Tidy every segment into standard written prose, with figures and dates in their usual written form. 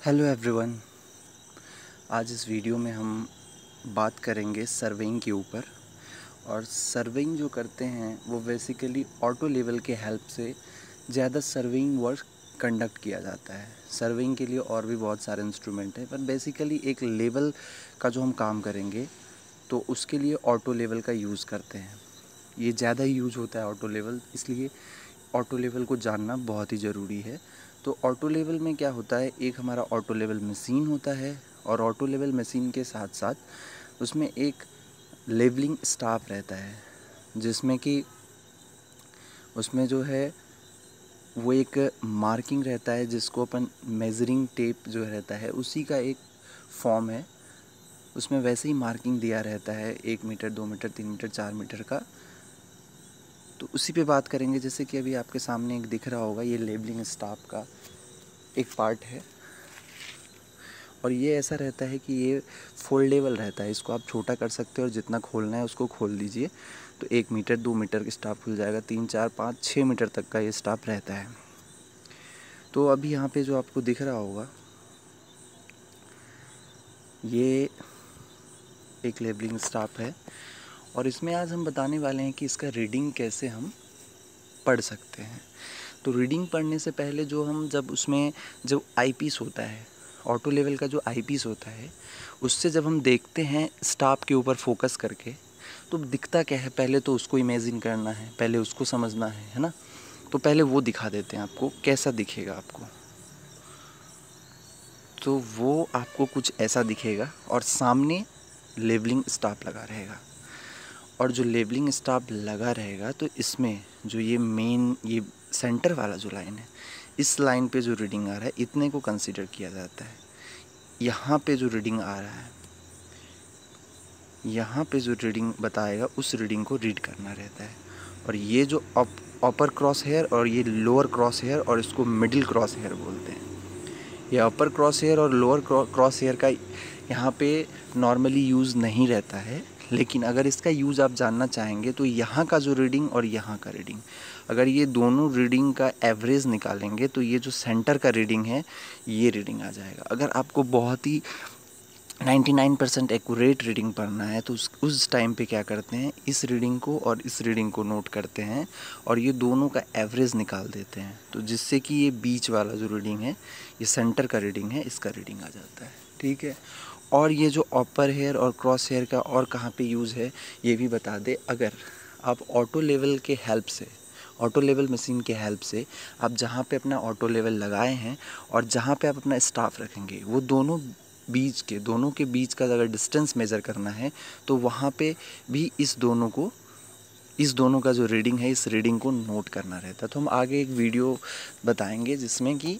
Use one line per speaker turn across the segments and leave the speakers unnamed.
Hello everyone. आज इस video में हम बात करेंगे सर्वेइंग के ऊपर। और सर्वेइंग जो करते हैं वो बेसिकली ऑटो लेवल के हेल्प से ज़्यादा सर्वेइंग वर्क कंडक्ट किया जाता है। सर्वेइंग के लिए और भी बहुत सारे इंस्ट्रूमेंट हैं, पर बेसिकली एक लेवल का जो हम काम करेंगे तो उसके लिए ऑटो लेवल का यूज़ करते हैं। ये ज़्यादा ही यूज होता है ऑटो लेवल, इसलिए ऑटो लेवल को जानना बहुत ही ज़रूरी है। तो ऑटो लेवल में क्या होता है, एक हमारा ऑटो लेवल मशीन होता है और ऑटो लेवल मशीन के साथ साथ उसमें एक लेवलिंग स्टाफ रहता है, जिसमें कि उसमें जो है वो एक मार्किंग रहता है, जिसको अपन मेज़रिंग टेप जो रहता है उसी का एक फॉर्म है। उसमें वैसे ही मार्किंग दिया रहता है 1 मीटर 2 मीटर 3 मीटर 4 मीटर का। तो उसी पे बात करेंगे। जैसे कि अभी आपके सामने एक दिख रहा होगा, ये लेबलिंग स्टाफ का एक पार्ट है और ये ऐसा रहता है कि ये फोल्डेबल रहता है। इसको आप छोटा कर सकते हो और जितना खोलना है उसको खोल दीजिए तो 1 मीटर 2 मीटर का स्टाफ खुल जाएगा। 3 4 5 6 मीटर तक का ये स्टाफ रहता है। तो अभी यहाँ पे जो आपको दिख रहा होगा, ये एक लेबलिंग स्टाफ है और इसमें आज हम बताने वाले हैं कि इसका रीडिंग कैसे हम पढ़ सकते हैं। तो रीडिंग पढ़ने से पहले जब उसमें जो आई पीस होता है, ऑटो लेवल का जो आई पीस होता है, उससे जब हम देखते हैं स्टाफ के ऊपर फोकस करके तो दिखता क्या है, पहले तो उसको इमेजिन करना है, पहले उसको समझना है ना। तो पहले वो दिखा देते हैं आपको कैसा दिखेगा आपको। तो वो आपको कुछ ऐसा दिखेगा और सामने लेबलिंग स्टाफ लगा रहेगा। और जो लेबलिंग स्टाफ लगा रहेगा तो इसमें जो ये सेंटर वाला जो लाइन है, इस लाइन पे जो रीडिंग आ रहा है इतने को कंसीडर किया जाता है। यहाँ पे जो रीडिंग आ रहा है, यहाँ पे जो रीडिंग बताएगा उस रीडिंग को रीड करना रहता है। और ये जो अपर क्रॉस हेयर और ये लोअर क्रॉस हेयर, और इसको मिडिल क्रॉस हेयर बोलते हैं। ये अपर क्रॉस हेयर और लोअर क्रॉस हेयर का यहाँ पे नॉर्मली यूज़ नहीं रहता है, लेकिन अगर इसका यूज़ आप जानना चाहेंगे तो यहाँ का जो रीडिंग और यहाँ का रीडिंग, अगर ये दोनों रीडिंग का एवरेज निकालेंगे तो ये जो सेंटर का रीडिंग है ये रीडिंग आ जाएगा। अगर आपको बहुत ही 99% एक्यूरेट रीडिंग पढ़ना है तो उस टाइम पे क्या करते हैं, इस रीडिंग को और इस रीडिंग को नोट करते हैं और ये दोनों का एवरेज निकाल देते हैं। तो जिससे कि ये बीच वाला जो रीडिंग है, ये सेंटर का रीडिंग है, इसका रीडिंग आ जाता है। ठीक है। और ये जो अपर हेयर और क्रॉस हेयर का और कहाँ पे यूज़ है ये भी बता दे। अगर आप ऑटो लेवल के हेल्प से, ऑटो लेवल मशीन के हेल्प से आप जहाँ पे अपना ऑटो लेवल लगाए हैं और जहाँ पे आप अपना स्टाफ रखेंगे, वो दोनों के बीच का अगर डिस्टेंस मेज़र करना है तो वहाँ पे भी इस दोनों का जो रीडिंग है, इस रीडिंग को नोट करना रहता है। तो हम आगे एक वीडियो बताएंगे जिसमें कि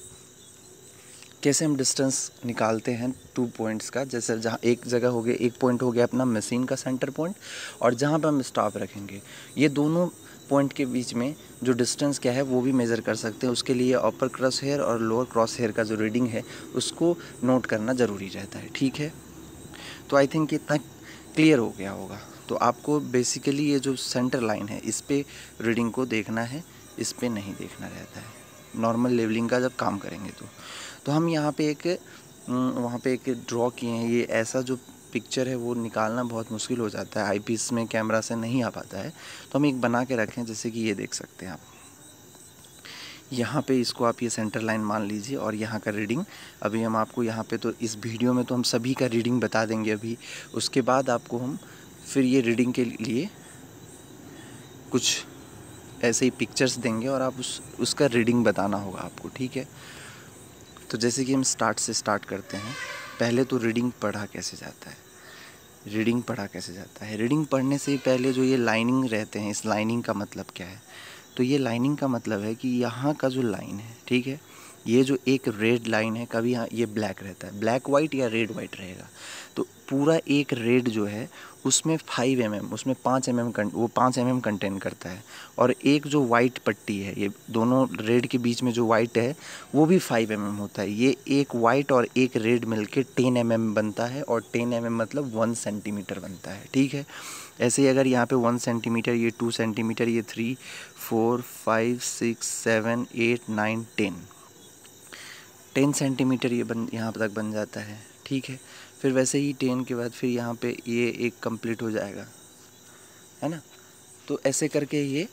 कैसे हम डिस्टेंस निकालते हैं 2 पॉइंट्स का। जैसे जहाँ एक जगह हो गया, एक पॉइंट हो गया अपना मशीन का सेंटर पॉइंट, और जहाँ पर हम स्टाफ रखेंगे ये दोनों पॉइंट के बीच में जो डिस्टेंस क्या है वो भी मेज़र कर सकते हैं। उसके लिए अपर क्रॉस हेयर और लोअर क्रॉस हेयर का जो रीडिंग है उसको नोट करना ज़रूरी रहता है। ठीक है। तो आई थिंक इतना क्लियर हो गया होगा। तो आपको बेसिकली ये जो सेंटर लाइन है इस पे रीडिंग को देखना है, इस पे नहीं देखना रहता है नॉर्मल लेवलिंग का जब काम करेंगे तो हम यहाँ पे वहाँ पे एक ड्रॉ किए हैं। ये ऐसा जो पिक्चर है वो निकालना बहुत मुश्किल हो जाता है, आईपीस में कैमरा से नहीं आ पाता है। तो हम एक बना के रखें, जैसे कि ये देख सकते हैं आप। यहाँ पे इसको आप ये सेंटर लाइन मान लीजिए और यहाँ का रीडिंग अभी हम आपको यहाँ पे, तो इस वीडियो में तो हम सभी का रीडिंग बता देंगे अभी। उसके बाद आपको हम फिर ये रीडिंग के लिए कुछ ऐसे ही पिक्चर्स देंगे और आप उसका रीडिंग बताना होगा आपको। ठीक है। तो जैसे कि हम स्टार्ट करते हैं। पहले तो रीडिंग पढ़ा कैसे जाता है, रीडिंग पढ़ने से पहले जो ये लाइनिंग रहते हैं, इस लाइनिंग का मतलब क्या है। तो ये लाइनिंग का मतलब है कि यहाँ का जो लाइन है, ठीक है, ये जो एक रेड लाइन है, कभी यहाँ ये ब्लैक रहता है, ब्लैक वाइट या रेड वाइट रहेगा। तो पूरा एक रेड जो है उसमें 5 mm, उसमें 5 mm वो 5 mm कंटेन करता है। और एक जो वाइट पट्टी है, ये दोनों रेड के बीच में जो वाइट है वो भी 5 mm होता है। ये एक वाइट और एक रेड मिलके 10 mm बनता है और 10 mm मतलब 1 सेंटीमीटर बनता है। ठीक है। ऐसे ही अगर यहाँ पे 1 सेंटीमीटर, ये 2 सेंटीमीटर, ये 3 4 5 6 7 8 9 10, 10 सेंटीमीटर ये यहाँ तक बन जाता है, ठीक है। फिर वैसे ही 10 के बाद फिर यहाँ पे ये एक कंप्लीट हो जाएगा, है ना। तो ऐसे करके ये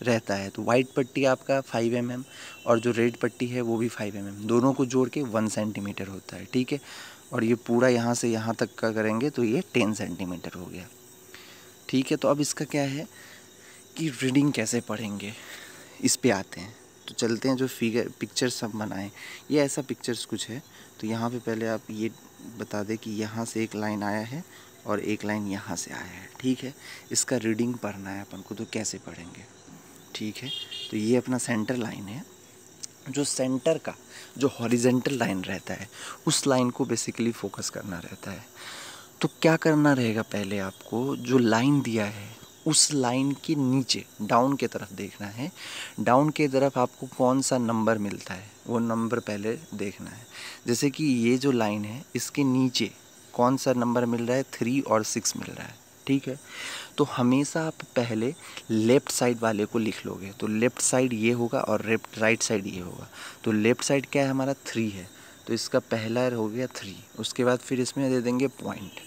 रहता है। तो वाइट पट्टी आपका 5 mm और जो रेड पट्टी है वो भी 5 mm, दोनों को जोड़ के 1 सेंटीमीटर होता है, ठीक है। और ये पूरा यहाँ से यहाँ तक का करेंगे तो ये 10 सेंटीमीटर हो गया, ठीक है। तो अब इसका क्या है कि रीडिंग कैसे पढ़ेंगे, इस पे आते हैं। तो चलते हैं जो पिक्चर्स सब बनाएं, ये ऐसा पिक्चर्स कुछ है। तो यहाँ पे पहले आप ये बता दें कि यहाँ से एक लाइन आया है और एक लाइन यहाँ से आया है, ठीक है। इसका रीडिंग पढ़ना है अपन को, तो कैसे पढ़ेंगे, ठीक है। तो ये अपना सेंटर लाइन है। जो सेंटर का जो हॉरिजेंटल लाइन रहता है उस लाइन को बेसिकली फोकस करना रहता है। तो क्या करना रहेगा, पहले आपको जो लाइन दिया है उस लाइन के नीचे डाउन की तरफ देखना है। डाउन की तरफ आपको कौन सा नंबर मिलता है वो नंबर पहले देखना है। जैसे कि ये जो लाइन है इसके नीचे कौन सा नंबर मिल रहा है, 3 और 6 मिल रहा है, ठीक है। तो हमेशा आप पहले लेफ़्ट साइड वाले को लिख लोगे। तो लेफ़्ट साइड ये होगा और राइट साइड ये होगा। तो लेफ़्ट साइड क्या है हमारा 3 है, तो इसका पहला हो गया 3। उसके बाद फिर इसमें दे देंगे पॉइंट।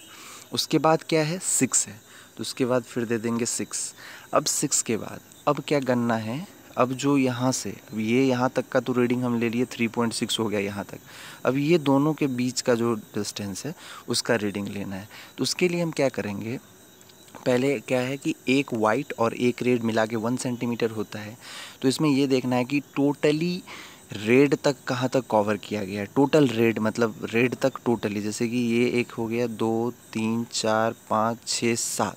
उसके बाद क्या है 6 है, तो उसके बाद फिर दे देंगे 6। अब 6 के बाद अब क्या करना है, अब जो यहाँ से अब ये यहाँ तक का तो रीडिंग हम ले लिए 3.6 हो गया यहाँ तक। अब ये दोनों के बीच का जो डिस्टेंस है उसका रीडिंग लेना है। तो उसके लिए हम क्या करेंगे, पहले क्या है कि एक वाइट और एक रेड मिला के 1 सेंटीमीटर होता है। तो इसमें ये देखना है कि टोटली रेड तक कहाँ तक कवर किया गया है। टोटल रेड मतलब रेड तक टोटली, जैसे कि ये एक हो गया 2 3 4 5 6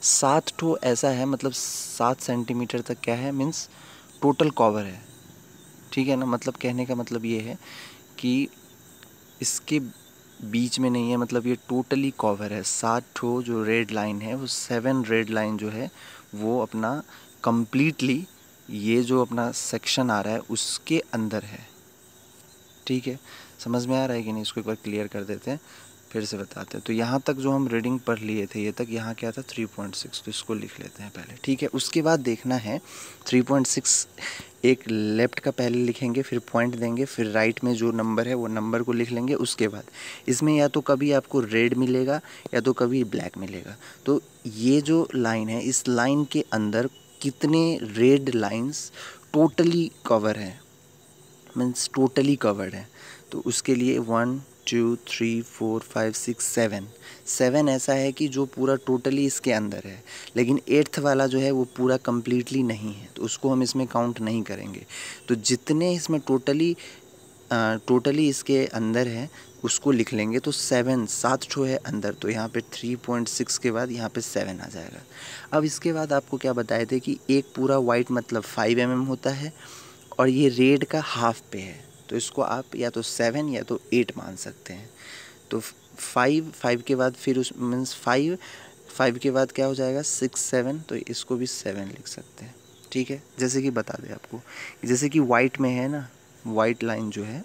7 ठो ऐसा है, मतलब 7 सेंटीमीटर तक क्या है मीन्स टोटल कवर है, ठीक है ना। मतलब कहने का मतलब ये है कि इसके बीच में नहीं है, मतलब ये टोटली कवर है। 7 ठो जो रेड लाइन है वो 7 रेड लाइन जो है वो अपना कम्प्लीटली ये जो अपना सेक्शन आ रहा है उसके अंदर है, ठीक है। समझ में आ रहा है कि नहीं, इसको एक बार क्लियर कर देते हैं, फिर से बताते हैं। तो यहाँ तक जो हम रीडिंग पढ़ लिए थे ये तक, यहाँ क्या था 3.6, तो इसको लिख लेते हैं पहले, ठीक है। उसके बाद देखना है 3.6 एक लेफ़्ट का पहले लिखेंगे, फिर पॉइंट देंगे, फिर राइट में जो नंबर है वो नंबर को लिख लेंगे। उसके बाद इसमें या तो कभी आपको रेड मिलेगा या तो कभी ब्लैक मिलेगा। तो ये जो लाइन है इस लाइन के अंदर कितने रेड लाइंस टोटली कवर है, मीन्स टोटली कवर्ड है। तो उसके लिए 1 2 3 4 5 6 7 ऐसा है कि जो पूरा टोटली इसके अंदर है, लेकिन 8th वाला जो है वो पूरा कम्प्लीटली नहीं है, तो उसको हम इसमें काउंट नहीं करेंगे। तो जितने इसमें टोटली इसके अंदर है उसको लिख लेंगे। तो 7 ठो है अंदर, तो यहाँ पे 3.6 के बाद यहाँ पे 7 आ जाएगा। अब इसके बाद आपको क्या बताए थे कि एक पूरा वाइट मतलब 5 mm होता है और ये रेड का हाफ पे है, तो इसको आप या तो 7 या तो 8 मान सकते हैं। तो 5 के बाद फिर उस मीन्स 5 के बाद क्या हो जाएगा 6 7, तो इसको भी 7 लिख सकते हैं, ठीक है। जैसे कि बता दें आपको, जैसे कि वाइट में है ना, वाइट लाइन जो है,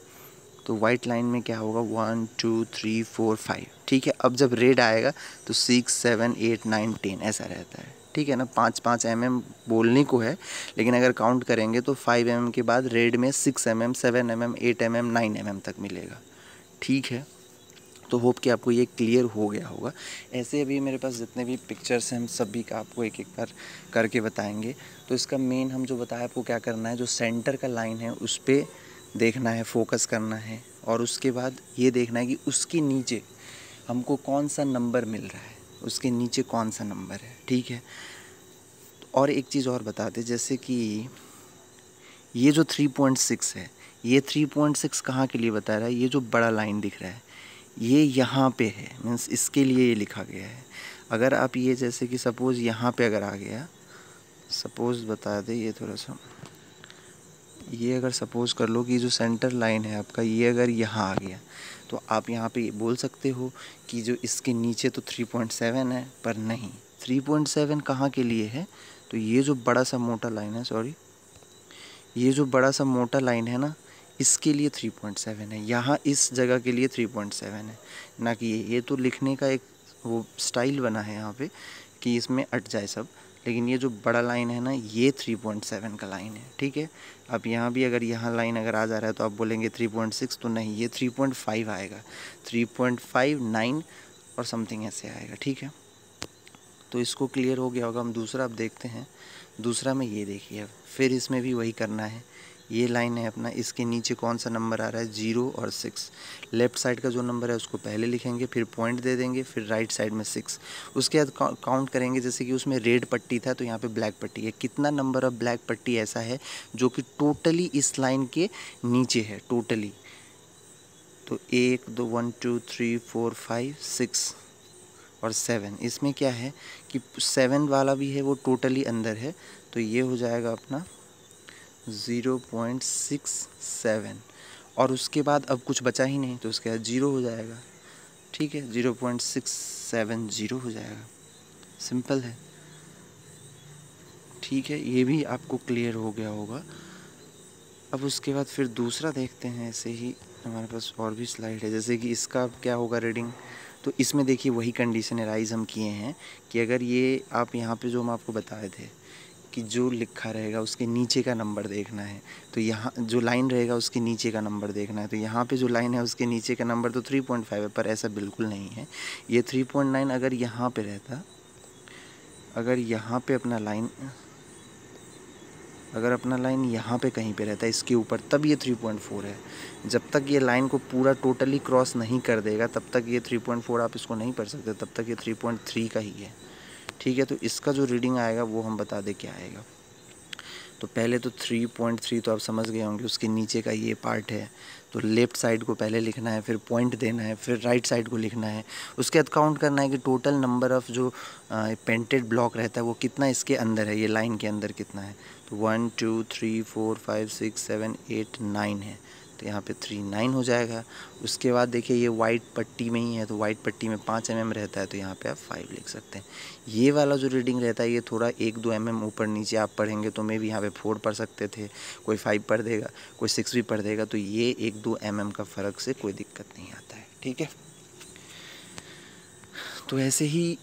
तो वाइट लाइन में क्या होगा 1 2 3 4 5, ठीक है। अब जब रेड आएगा तो 6 7 8 9 10 ऐसा रहता है, ठीक है ना। 5 mm बोलने को है, लेकिन अगर काउंट करेंगे तो 5 mm के बाद रेड में 6 mm 7 mm 8 mm 9 mm तक मिलेगा, ठीक है। तो होप कि आपको ये क्लियर हो गया होगा। ऐसे अभी मेरे पास जितने भी पिक्चर्स हैं हम सभी का आपको एक एक बार करके बताएंगे। तो इसका मेन हम जो बताया आपको क्या करना है, जो सेंटर का लाइन है उस पर देखना है, फोकस करना है, और उसके बाद ये देखना है कि उसके नीचे हमको कौन सा नंबर मिल रहा है, उसके नीचे कौन सा नंबर है, ठीक है। और एक चीज़ और बता दें, जैसे कि ये जो 3.6 है, ये 3.6 कहाँ के लिए बता रहा है, ये जो बड़ा लाइन दिख रहा है ये यहाँ पे है, मीन्स इसके लिए ये लिखा गया है। अगर आप ये जैसे कि सपोज़ यहाँ पे अगर आ गया, सपोज़ बता दें ये थोड़ा सा, ये अगर सपोज़ कर लो कि जो सेंटर लाइन है आपका ये अगर यहाँ आ गया, तो आप यहाँ पे बोल सकते हो कि जो इसके नीचे तो 3.7 है, पर नहीं 3.7 कहाँ के लिए है, तो ये जो बड़ा सा मोटा लाइन है, सॉरी ये जो बड़ा सा मोटा लाइन है ना, इसके लिए 3.7 है, यहाँ इस जगह के लिए 3.7 है, ना कि ये तो लिखने का एक वो स्टाइल बना है यहाँ पे कि इसमें अट जाए सब, लेकिन ये जो बड़ा लाइन है ना, ये 3.7 का लाइन है, ठीक है। अब यहाँ भी अगर यहाँ लाइन अगर आ जा रहा है तो आप बोलेंगे 3.6, तो नहीं, ये 3.5 आएगा, 3.59 और समथिंग ऐसे आएगा, ठीक है। तो इसको क्लियर हो गया होगा। हम दूसरा अब देखते हैं। दूसरा में ये देखिए, अब फिर इसमें भी वही करना है। ये लाइन है अपना, इसके नीचे कौन सा नंबर आ रहा है, 0 और 6। लेफ़्ट साइड का जो नंबर है उसको पहले लिखेंगे, फिर पॉइंट दे देंगे, फिर राइट साइड में 6। उसके बाद काउंट करेंगे, जैसे कि उसमें रेड पट्टी था तो यहाँ पे ब्लैक पट्टी है, कितना नंबर ऑफ ब्लैक पट्टी ऐसा है जो कि टोटली इस लाइन के नीचे है, टोटली। तो 1 2 1 2 3 4 5 6 और 7, इसमें क्या है कि 7 वाला भी है, वो टोटली अंदर है, तो ये हो जाएगा अपना 0.67। और उसके बाद अब कुछ बचा ही नहीं, तो उसके बाद 0 हो जाएगा, ठीक है, 0.670 हो जाएगा। सिंपल है, ठीक है, ये भी आपको क्लियर हो गया होगा। अब उसके बाद फिर दूसरा देखते हैं। ऐसे ही हमारे पास और भी स्लाइड है, जैसे कि इसका क्या होगा रीडिंग। तो इसमें देखिए वही कंडीशन एराइज हम किए हैं कि अगर ये आप यहाँ पे जो हम आपको बताए थे कि जो लिखा रहेगा उसके नीचे का नंबर देखना है, तो यहाँ जो लाइन रहेगा उसके नीचे का नंबर देखना है। तो यहाँ पे जो लाइन है उसके नीचे का नंबर तो 3.5 है, पर ऐसा बिल्कुल नहीं है। ये 3.9 अगर यहाँ पे रहता, अगर यहाँ पे अपना लाइन, अगर अपना लाइन यहाँ पे कहीं पे रहता है इसके ऊपर, तब ये 3.4 है। जब तक ये लाइन को पूरा टोटली क्रॉस नहीं कर देगा तब तक ये 3.4 आप इसको नहीं पढ़ सकते, तब तक ये 3.3 का ही है, ठीक है। तो इसका जो रीडिंग आएगा वो हम बता दें क्या आएगा। तो पहले तो 3.3 तो आप समझ गए होंगे, उसके नीचे का ये पार्ट है, तो लेफ़्ट साइड को पहले लिखना है, फिर पॉइंट देना है, फिर राइट साइड को लिखना है। उसके बाद काउंट करना है कि टोटल नंबर ऑफ़ जो पेंटेड ब्लॉक रहता है वो कितना इसके अंदर है, ये लाइन के अंदर कितना है। तो 1 2 3 4 5 6 7 8 9 है, तो यहाँ पे 9 हो जाएगा। उसके बाद देखिए ये वाइट पट्टी में ही है, तो वाइट पट्टी में 5 mm रहता है, तो यहाँ पे आप 5 लिख सकते हैं। ये वाला जो रीडिंग रहता है ये थोड़ा 1-2 mm ऊपर नीचे आप पढ़ेंगे तो मे भी यहाँ पे 4 पढ़ सकते थे, कोई 5 पढ़ देगा, कोई 6 भी पढ़ देगा, तो ये 1-2 mm का फ़र्क से कोई दिक्कत नहीं आता है, ठीक है। तो ऐसे ही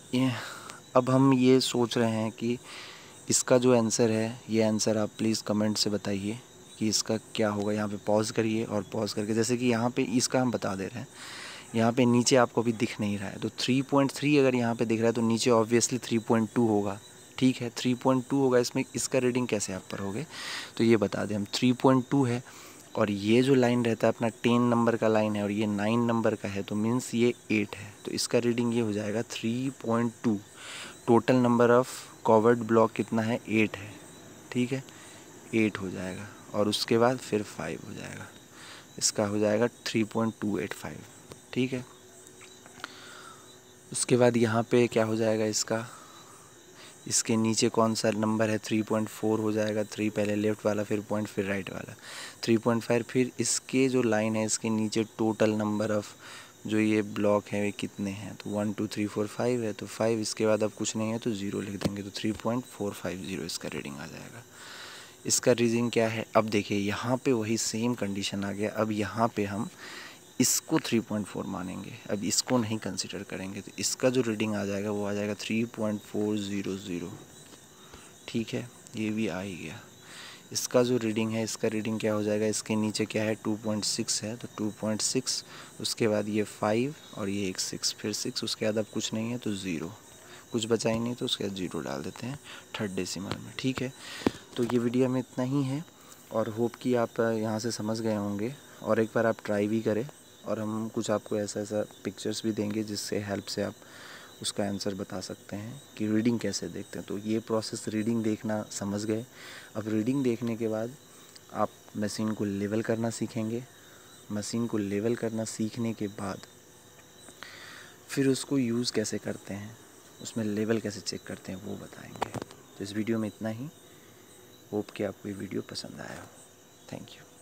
अब हम ये सोच रहे हैं कि इसका जो आंसर है, ये आंसर आप प्लीज़ कमेंट से बताइए कि इसका क्या होगा। यहाँ पे पॉज करिए और पॉज करके, जैसे कि यहाँ पे इसका हम बता दे रहे हैं, यहाँ पे नीचे आपको अभी दिख नहीं रहा है, तो 3.3 अगर यहाँ पे दिख रहा है तो नीचे ऑब्वियसली 3.2 होगा, ठीक है, 3.2 होगा। इसमें इसका रीडिंग कैसे आप पढ़ोगे, तो ये बता दें हम 3.2 है, और ये जो लाइन रहता है अपना 10 नंबर का लाइन है और ये 9 नंबर का है, तो मीन्स ये 8 है, तो इसका रीडिंग ये हो जाएगा 3.2। Total number of covered block कितना है, 8 है, ठीक है, 8 हो जाएगा। और उसके बाद फिर 5 हो जाएगा, इसका हो जाएगा 3.285, ठीक है। उसके बाद यहाँ पे क्या हो जाएगा इसका, इसके नीचे कौन सा नंबर है, 3.4 हो जाएगा। 3 पहले लेफ़्ट वाला, फिर पॉइंट, फिर राइट वाला, 3.5। फिर इसके जो लाइन है इसके नीचे टोटल नंबर ऑफ़ जो ये ब्लॉक है वे कितने हैं, तो 1 2 3 4 5 है, तो 5। इसके बाद अब कुछ नहीं है तो 0 लिख देंगे, तो 3.450 इसका रीडिंग आ जाएगा। इसका रीडिंग क्या है, अब देखिए यहाँ पे वही सेम कंडीशन आ गया। अब यहाँ पे हम इसको 3.4 मानेंगे, अब इसको नहीं कंसिडर करेंगे, तो इसका जो रीडिंग आ जाएगा वो आ जाएगा 3.400, ठीक है, ये भी आ ही गया। इसका जो रीडिंग है, इसका रीडिंग क्या हो जाएगा, इसके नीचे क्या है 2.6 है, तो 2.6, उसके बाद ये 5 और ये एक 6, फिर 6, उसके बाद अब कुछ नहीं है तो 0, कुछ बचा ही नहीं तो उसके बाद 0 डाल देते हैं थर्ड डेसिमल में, ठीक है। तो ये वीडियो में इतना ही है और होप कि आप यहाँ से समझ गए होंगे, और एक बार आप ट्राई भी करें, और हम कुछ आपको ऐसा पिक्चर्स भी देंगे जिससे हेल्प से आप उसका आंसर बता सकते हैं कि रीडिंग कैसे देखते हैं। तो ये प्रोसेस रीडिंग देखना समझ गए। अब रीडिंग देखने के बाद आप मशीन को लेवल करना सीखेंगे। मशीन को लेवल करना सीखने के बाद फिर उसको यूज़ कैसे करते हैं, उसमें लेवल कैसे चेक करते हैं वो बताएंगे। तो इस वीडियो में इतना ही। होप कि आपको ये वीडियो पसंद आया हो। Thank you.